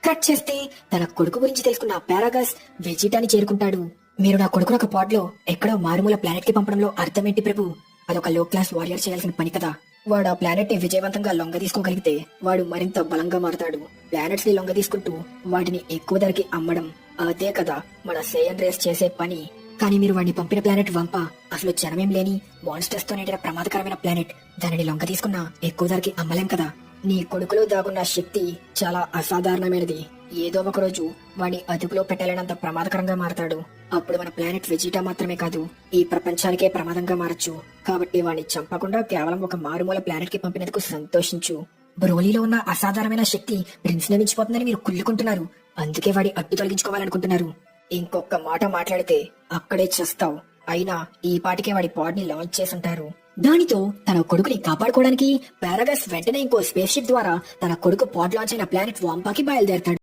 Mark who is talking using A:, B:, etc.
A: Cut చేస్తే తన కొడుకు గురించి తెలుసుకున్న పారాగస్ వెజిటాని చేరుకుంటాడు. మీరు నా కొడుకును ఒక పాడ్ లో ఎక్కడో మారుమూల ప్లానెట్ కి పంపడంలో అర్థమేంటి ప్రభు? అదొక లో క్లాస్ వారియర్ చేయాల్సిన పని కదా. వాడు ఆ ప్లానెట్ ని విజయవంతంగా లొంగ తీసుకోగలిగితే వాడు మరింత బలంగా మారతాడు. ప్లానెట్స్ ని లొంగ తీసుకుంటూ వాటిని ఎక్కువ ధరకి అమ్మడం, అదే కదా మన సేయన్ రేస్ చేసే పని. కానీ మీరు వాడిని పంపిన ప్లానెట్ వంప అసలు జనమేం లేని మాన్స్టర్స్ తో నిండిన ప్రమాదకరమైన ప్లానెట్. దానిని లొంగ తీసుకున్న ఎక్కువ ధరకి అమ్మలేం కదా. నీ కొడుకులో దాగున్న శక్తి చాలా అసాధారణమైనది. ఏదో ఒక రోజు వాడిని అదుపులో పెట్టలేనంత ప్రమాదకరంగా మారతాడు. అప్పుడు మన ప్లానెట్ వెజిటా మాత్రమే కాదు, ఈ ప్రపంచానికే ప్రమాదంగా మారచ్చు. కాబట్టి వాడిని చంపకుండా కేవలం ఒక మారుమూల ప్లానెట్ కి పంపినందుకు సంతోషించు. బ్రోలీలో ఉన్న అసాధారణమైన శక్తి ప్రిన్స్ ని మించిపోతుందని మీరు కుళ్ళుకుంటున్నారు. అందుకే వాడి అడ్డు తొలగించుకోవాలనుకుంటున్నారు. ఇంకొక మాట మాట్లాడితే అక్కడే చేస్తావు. అయినా ఈ పాటికే వాడి పాడ్ ని లాంచ్ చేసుంటారు. దానితో తన కొడుకుని కాపాడుకోవడానికి పారాగస్ వెంటనే ఇంకో స్పేస్ షిప్ ద్వారా తన కొడుకు పాడ్ లాంచ్ అయిన ప్లానెట్ వాంపాకి బయలుదేరతాడు.